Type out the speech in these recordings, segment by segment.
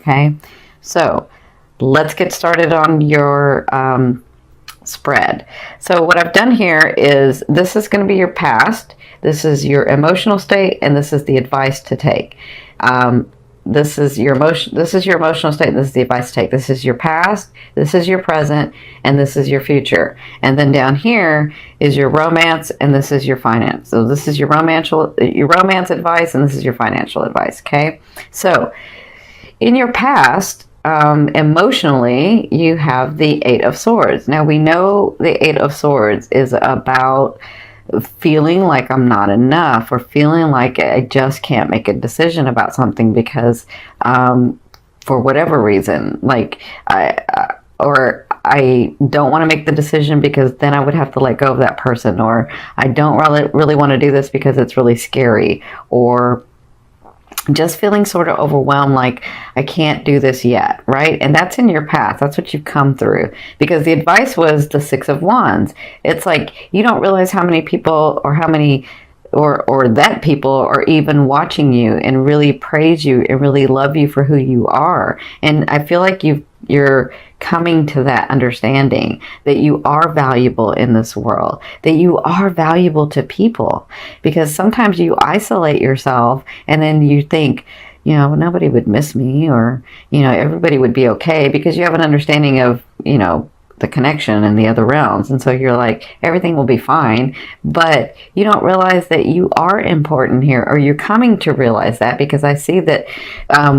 Okay, so let's get started on your spread. So what I've done here is, this is going to be your past, this is your emotional state, and this is the advice to take. This is your emotional state, and this is the advice to take. This is your past, this is your present, and this is your future. And then down here is your romance, and this is your finance. So this is your romance advice, and this is your financial advice. Okay, so in your past, emotionally, you have the Eight of Swords. Now we know the Eight of Swords is about feeling like I'm not enough, or feeling like I just can't make a decision about something because for whatever reason, like I don't want to make the decision because then I would have to let go of that person, or I don't really want to do this because it's really scary, or just feeling sort of overwhelmed, like I can't do this yet, right? And that's in your past. That's what you've come through, because the advice was the Six of Wands. It's like you don't realize how many people, or how many, or that people are even watching you and really praise you and really love you for who you are. And I feel like you're coming to that understanding that you are valuable in this world, that you are valuable to people, because sometimes you isolate yourself and then you think, you know, nobody would miss me, or, you know, everybody would be okay, because you have an understanding of, you know, the connection in the other realms, and so you're like, everything will be fine, but you don't realize that you are important here, or you're coming to realize that, because I see that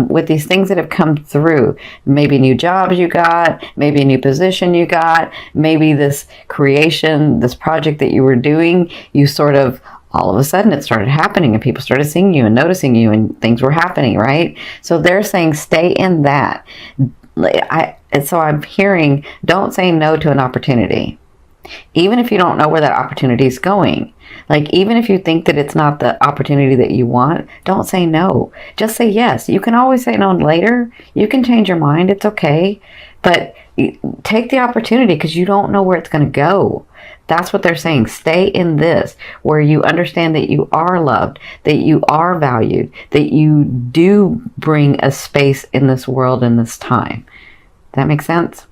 with these things that have come through, maybe new jobs you got, maybe a new position you got, maybe this creation, this project that you were doing, you sort of, all of a sudden it started happening, and people started seeing you and noticing you, and things were happening, right? So they're saying stay in that. And so I'm hearing, don't say no to an opportunity, even if you don't know where that opportunity is going. Like, even if you think that it's not the opportunity that you want, don't say no. Just say yes. You can always say no later. You can change your mind. It's okay. But take the opportunity, because you don't know where it's going to go. That's what they're saying. Stay in this, where you understand that you are loved, that you are valued, that you do bring a space in this world in this time. That makes sense?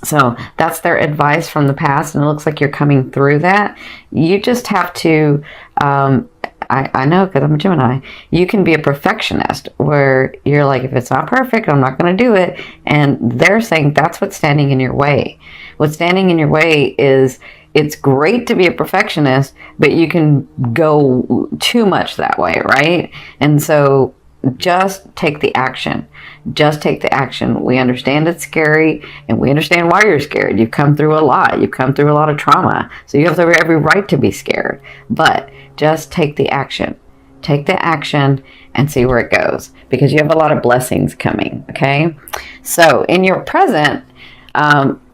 So that's their advice from the past, and it looks like you're coming through that. You just have to, I know, because I'm a Gemini, you can be a perfectionist, where you're like, if it's not perfect, I'm not going to do it. And they're saying that's what's standing in your way. What's standing in your way is, it's great to be a perfectionist, but you can go too much that way, right? And so just take the action. Just take the action. We understand it's scary, and we understand why you're scared. You've come through a lot. You've come through a lot of trauma. So you have every right to be scared. But just take the action. Take the action and see where it goes, because you have a lot of blessings coming, okay? So in your present,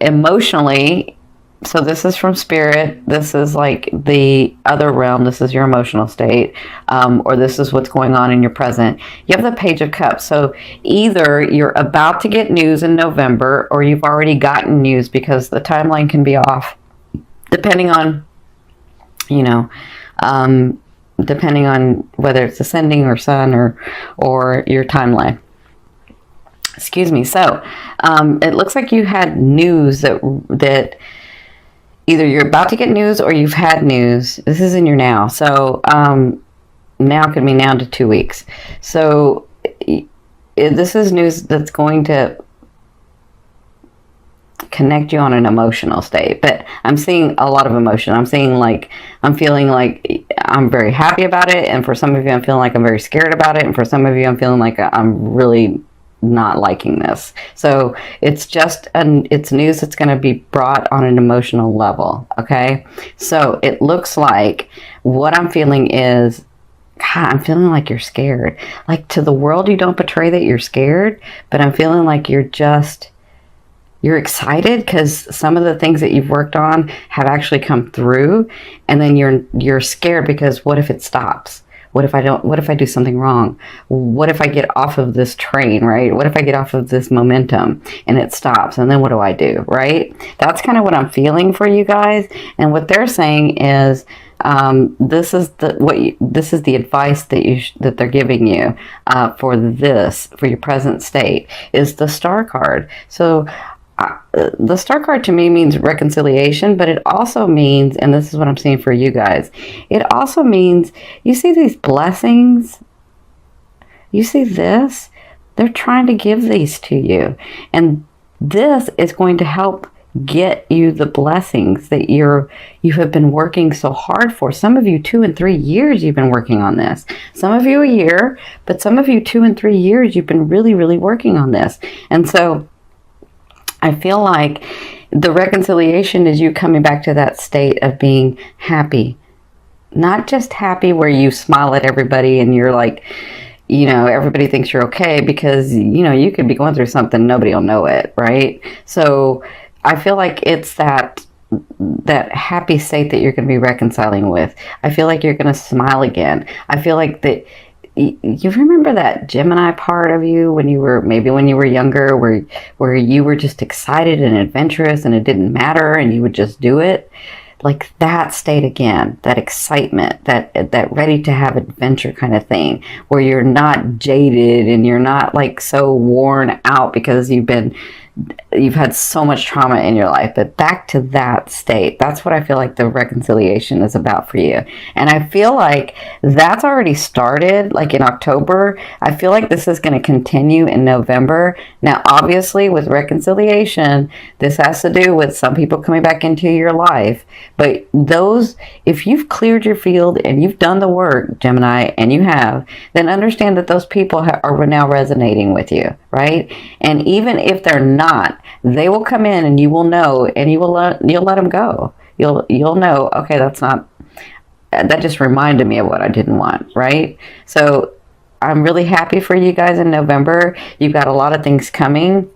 emotionally, so this is from Spirit, this is like the other realm, this is your emotional state, or this is what's going on in your present. You have the Page of Cups. So either you're about to get news in November, or you've already gotten news, because the timeline can be off depending on, you know, depending on whether it's ascending or sun, or your timeline. Excuse me. So it looks like you had news that either you're about to get news, or you've had news. This is in your now. So now could be now to 2 weeks. So this is news that's going to connect you on an emotional state. But I'm seeing a lot of emotion. I'm seeing like, I'm feeling like I'm very happy about it. And for some of you, I'm feeling like I'm very scared about it. And for some of you, I'm feeling like I'm really not liking this. So it's just it's news that's going to be brought on an emotional level. Okay. So it looks like what I'm feeling is, God, I'm feeling like you're scared. Like, to the world, you don't portray that you're scared, but I'm feeling like you're excited, because some of the things that you've worked on have actually come through, and then you're scared because what if it stops? What if I don't, what if I do something wrong? What if I get off of this train, right? What if I get off of this momentum and it stops? And then what do I do, right? That's kind of what I'm feeling for you guys. And what they're saying is, this is the advice that they're giving you for your present state is the Star card. So the Star card to me means reconciliation, but it also means, and this is what I'm seeing for you guys, it also means you see these blessings, you see this, they're trying to give these to you, and this is going to help get you the blessings that you have been working so hard for. Some of you 2 and 3 years you've been working on this. Some of you a year, but some of you 2 and 3 years you've been really, really working on this. And so I feel like the reconciliation is you coming back to that state of being happy. Not just happy where you smile at everybody and you're like, everybody thinks you're okay, because, you could be going through something, nobody will know it, right? So I feel like it's that happy state that you're going to be reconciling with. I feel like you're going to smile again. I feel like that you remember that Gemini part of you when you were younger, where you were just excited and adventurous and it didn't matter and you would just do it. Like that state again, that excitement, that ready to have adventure kind of thing, where you're not jaded and you're not like so worn out because you've had so much trauma in your life. But back to that state, that's what I feel like the reconciliation is about for you. And I feel like that's already started, like in October. I feel like this is going to continue in November. Now, obviously, with reconciliation, this has to do with some people coming back into your life. But if you've cleared your field and you've done the work, Gemini, and you have, then understand that those people are now resonating with you, right? And even if they're not, they will come in and you will know, and you'll let them go. You'll know, okay, that just reminded me of what I didn't want, right? So I'm really happy for you guys in November. You've got a lot of things coming.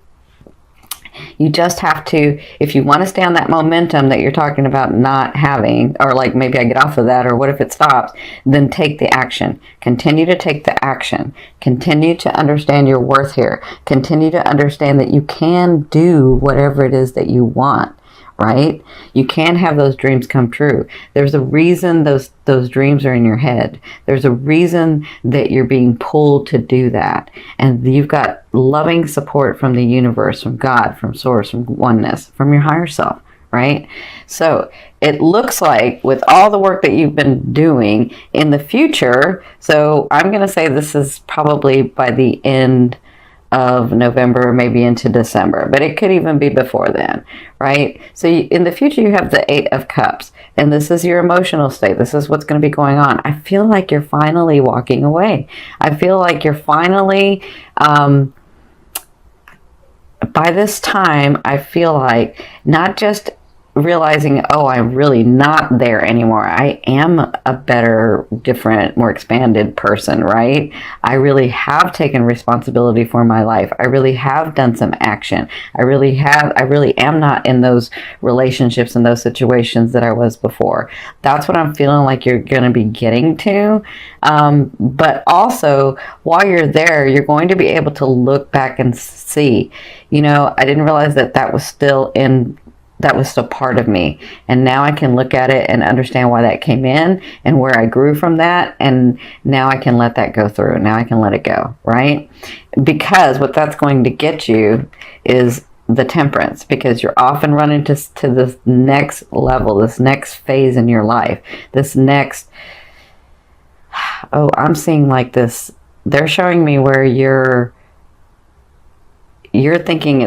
You just have to, if you want to stay on that momentum that you're talking about not having, or like maybe I get off of that, or what if it stops, then take the action. Continue to take the action. Continue to understand your worth here. Continue to understand that you can do whatever it is that you want, right? You can have those dreams come true. There's a reason those dreams are in your head. There's a reason that you're being pulled to do that. And you've got loving support from the universe, from God, from source, from oneness, from your higher self, right? So it looks like with all the work that you've been doing in the future, so I'm going to say this is probably by the end of November, maybe into December, but it could even be before then, right? So in the future, you have the 8 of Cups, and this is your emotional state. This is what's going to be going on. I feel like you're finally walking away. I feel like you're finally, by this time, I feel like not just realizing, oh, I'm really not there anymore. I am a better, different, more expanded person, right? I really have taken responsibility for my life. I really have done some action. I really am not in those relationships and those situations that I was before. That's what I'm feeling like you're going to be getting to. But also, while you're there, you're going to be able to look back and see, I didn't realize that was still part of me. And now I can look at it and understand why that came in and where I grew from that. And now I can let that go through. Now I can let it go, right? Because what that's going to get you is the Temperance, because you're often running to this next level, this next phase in your life, this next, I'm seeing like this, they're showing me where you're thinking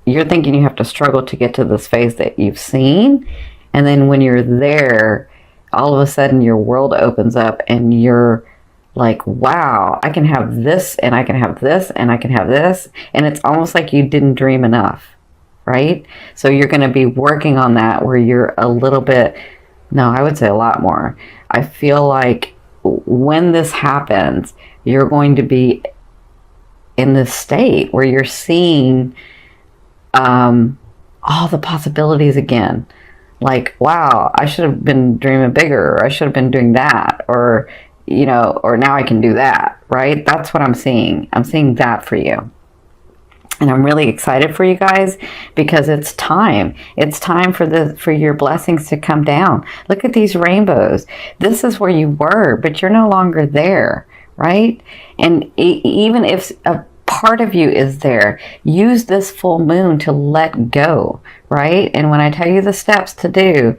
you have to struggle to get to this phase that you've seen. And then when you're there, all of a sudden your world opens up and you're like, wow, I can have this and I can have this and I can have this. And it's almost like you didn't dream enough, right? So you're going to be working on that where you're a little bit, no, I would say a lot more. I feel like when this happens, you're going to be in this state where you're seeing all the possibilities again. like, wow, I should have been dreaming bigger, or I should have been doing that, or, you know, or now I can do that, right? That's what I'm seeing. I'm seeing that for you. And I'm really excited for you guys because it's time. It's time for your blessings to come down. Look at these rainbows. This is where you were, but you're no longer there, right? And even if a part of you is there, use this full moon to let go, right? And when I tell you the steps to do,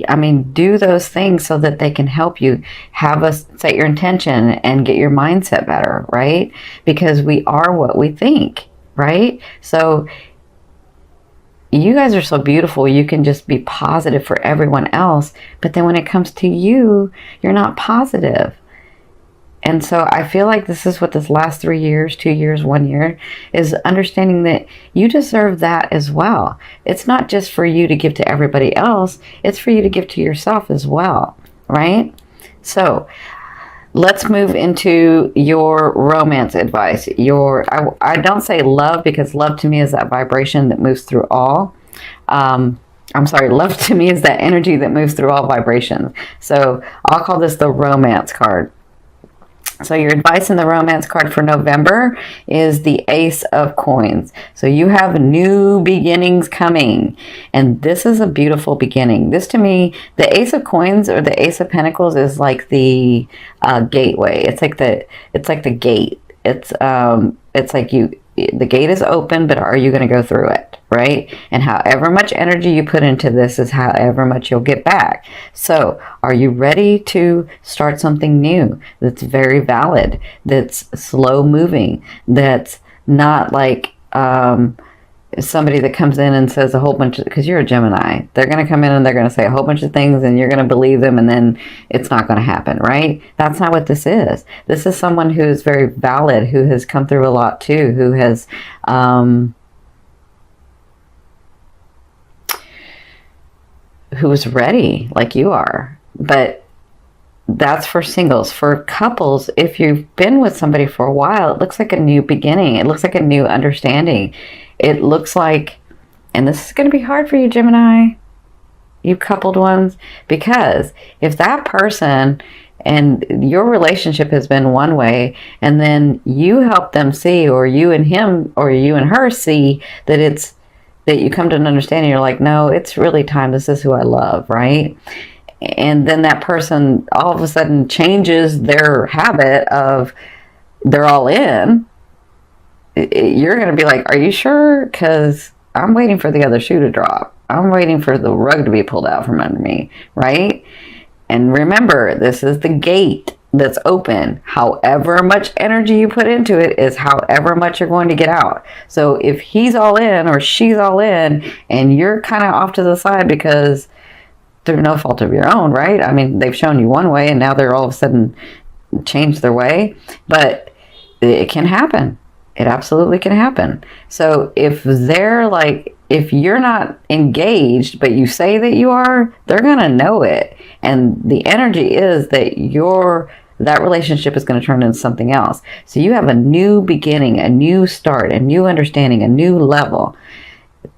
I mean, do those things so that they can help you set your intention and get your mindset better, right? Because we are what we think. Right? So you guys are so beautiful. You can just be positive for everyone else. But then when it comes to you, you're not positive. And so I feel like this is what this last 3 years, 2 years, 1 year is, understanding that you deserve that as well. It's not just for you to give to everybody else. It's for you to give to yourself as well. Right? So let's move into your romance advice. I don't say love, because love to me is that vibration that moves through all. I'm sorry, love to me is that energy that moves through all vibrations. So I'll call this the romance card. So your advice in the romance card for November is the Ace of Coins. So you have new beginnings coming. And this is a beautiful beginning. This, to me, the Ace of Coins or the Ace of Pentacles is like the gateway. It's like the gate. It's like the gate is open, but are you going to go through it? Right? And however much energy you put into this is however much you'll get back. So are you ready to start something new that's very valid, that's slow moving, that's not like somebody that comes in and says a whole bunch of, because you're a Gemini, they're going to come in and they're going to say a whole bunch of things and you're going to believe them, and then it's not going to happen, right? That's not what this is. This is someone who is very valid, who has come through a lot too, who has who is ready like you are. But that's for singles. For couples, if you've been with somebody for a while, it looks like a new beginning. It looks like a new understanding. It looks like, and this is going to be hard for you, Gemini, you coupled ones, because if that person and your relationship has been one way, and then you help them see, or you and him or you and her see that you come to an understanding, you're like, no, it's really time. This is who I love, right? And then that person all of a sudden changes their habit of they're all in. You're going to be like, are you sure? Because I'm waiting for the other shoe to drop. I'm waiting for the rug to be pulled out from under me, right? And remember, this is the gate that's open. However much energy you put into it is however much you're going to get out. So if he's all in or she's all in and you're kind of off to the side because through no fault of your own, right? I mean, they've shown you one way and now they're all of a sudden changed their way. But it can happen. It absolutely can happen. So if you're not engaged, but you say that you are, they're going to know it. And the energy is that that relationship is going to turn into something else. So you have a new beginning, a new start, a new understanding, a new level.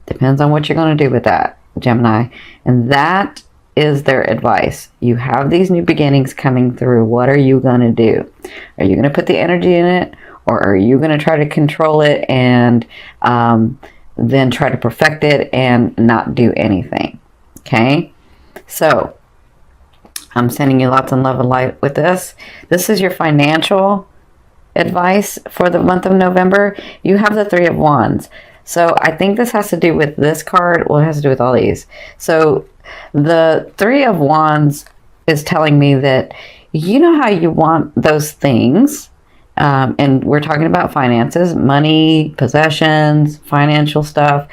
Depends on what you're going to do with that, Gemini. And that is their advice. You have these new beginnings coming through. What are you going to do? Are you going to put the energy in it? Or are you going to try to control it and then try to perfect it and not do anything? Okay? So I'm sending you lots of love and light with this. This is your financial advice for the month of November. You have the Three of Wands. So I think this has to do with this card. Well, it has to do with all these. So the Three of Wands is telling me that you know how you want those things. And we're talking about finances, money, possessions, financial stuff.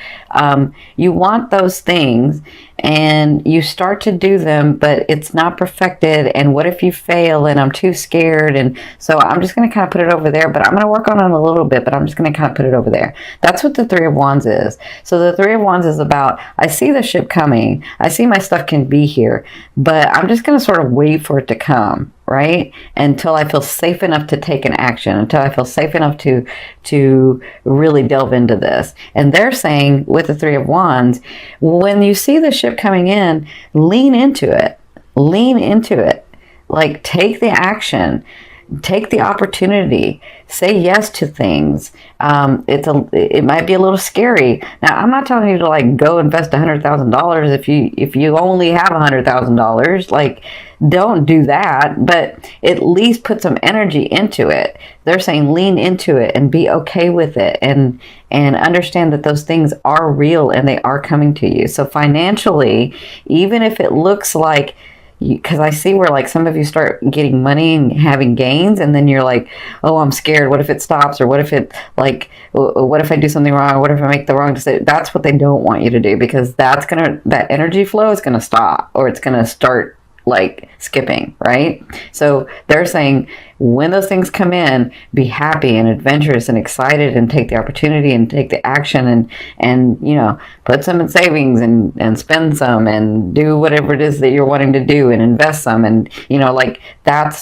You want those things and you start to do them, but it's not perfected. And what if you fail and I'm too scared? And so I'm just going to kind of put it over there, but I'm going to work on it a little bit, but I'm just going to kind of put it over there. That's what the Three of Wands is. So the Three of Wands is about, I see the ship coming. I see my stuff can be here, but I'm just going to sort of wait for it to come. right? Until I feel safe enough to take an action, until I feel safe enough to really delve into this. And they're saying with the Three of Wands, when you see the ship coming in, lean into it. Lean into it. Like, take the action. Take the opportunity. Say yes to things. It might be a little scary. Now, I'm not telling you to like go invest $100,000 if you only have $100,000. Like, don't do that. But at least put some energy into it. They're saying lean into it and be okay with it, and understand that those things are real and they are coming to you. So financially, even if it looks like, because I see where like some of you start getting money and having gains, and then you're like, oh, I'm scared. What if it stops? Or what if it like, what if I do something wrong? Or what if I make the wrong decision? That's what they don't want you to do, because that energy flow is going to stop, or it's going to start like skipping, right? So they're saying when those things come in, be happy and adventurous and excited, and take the opportunity and take the action, and you know, put some in savings and spend some and do whatever it is that you're wanting to do and invest some, and you know, like that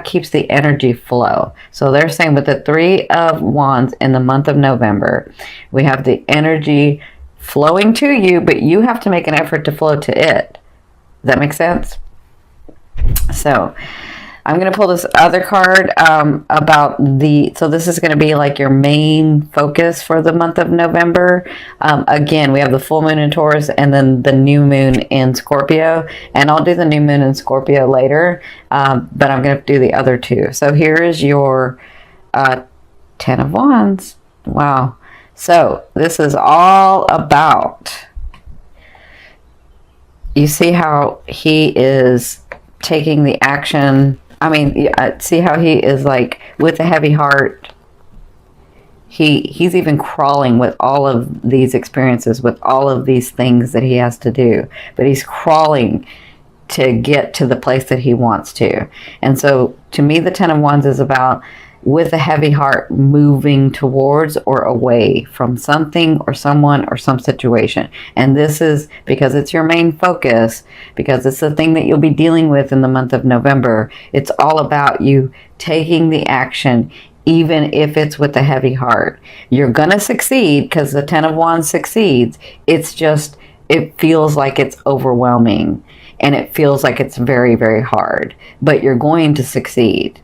keeps the energy flow. So they're saying with the Three of Wands in the month of November, we have the energy flowing to you, but you have to make an effort to flow to it. Does that make sense? So I'm going to pull this other card so this is going to be like your main focus for the month of November. Again, we have the full moon in Taurus and then the new moon in Scorpio. And I'll do the new moon in Scorpio later, but I'm going to do the other two. So here is your Ten of Wands. Wow. So this is all about... You see how he is taking the action. I mean, see how he is like with a heavy heart. He's even crawling with all of these experiences, with all of these things that he has to do. But he's crawling to get to the place that he wants to. And so to me, the Ten of Wands is about, with a heavy heart, moving towards or away from something or someone or some situation. And this is because it's your main focus, because it's the thing that you'll be dealing with in the month of November. It's all about you taking the action, even if it's with a heavy heart. You're going to succeed, because the Ten of Wands succeeds. It's just, it feels like it's overwhelming and it feels like it's very, very hard, but you're going to succeed.